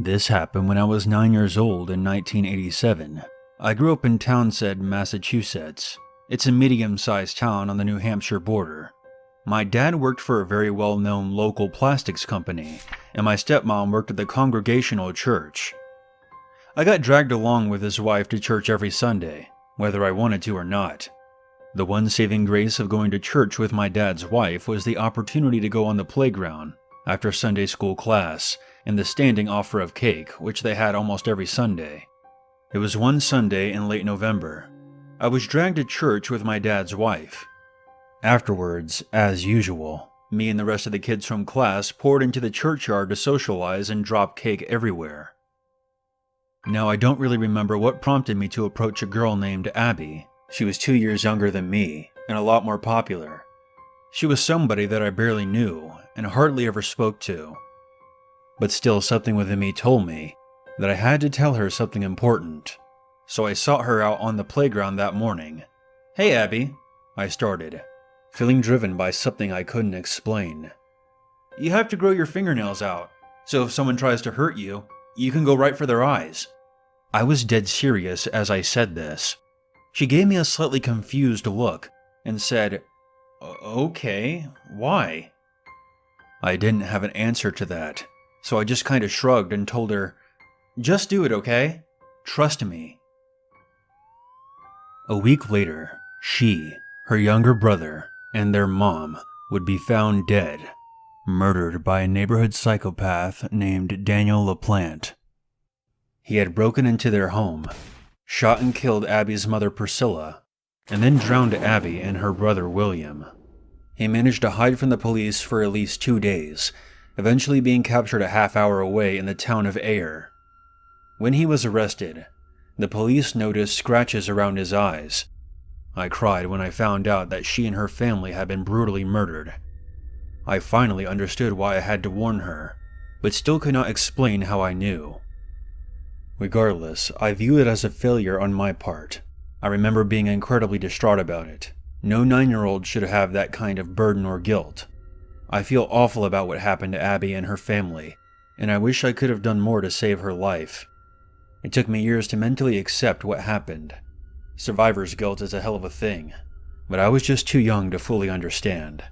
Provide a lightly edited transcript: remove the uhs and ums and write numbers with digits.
This happened when I was 9 years old in 1987. I grew up in Townsend, Massachusetts. It's a medium-sized town on the New Hampshire border. My dad worked for a very well-known local plastics company, and my stepmom worked at the Congregational Church. I got dragged along with his wife to church every Sunday, whether I wanted to or not. The one saving grace of going to church with my dad's wife was the opportunity to go on the playground after Sunday school class and the standing offer of cake, which they had almost every Sunday. It was one Sunday in late November. I was dragged to church with my dad's wife. Afterwards, as usual, me and the rest of the kids from class poured into the churchyard to socialize and drop cake everywhere. Now, I don't really remember what prompted me to approach a girl named Abby. She was 2 years younger than me, and a lot more popular. She was somebody that I barely knew, and hardly ever spoke to. But still, something within me told me that I had to tell her something important. So I sought her out on the playground that morning. "Hey Abby," I started, feeling driven by something I couldn't explain. "You have to grow your fingernails out, so if someone tries to hurt you, you can go right for their eyes." I was dead serious as I said this. She gave me a slightly confused look and said, "Okay, why?" I didn't have an answer to that, so I just kind of shrugged and told her, "Just do it, okay? Trust me." A week later, she, her younger brother, and their mom would be found dead, murdered by a neighborhood psychopath named Daniel LaPlante. He had broken into their home, shot and killed Abby's mother Priscilla, and then drowned Abby and her brother William. He managed to hide from the police for at least 2 days, eventually being captured a half-hour away in the town of Ayer. When he was arrested, the police noticed scratches around his eyes. I cried when I found out that she and her family had been brutally murdered. I finally understood why I had to warn her, but still could not explain how I knew. Regardless, I view it as a failure on my part. I remember being incredibly distraught about it. No 9-year-old should have that kind of burden or guilt. I feel awful about what happened to Abby and her family, and I wish I could have done more to save her life. It took me years to mentally accept what happened. Survivor's guilt is a hell of a thing, but I was just too young to fully understand.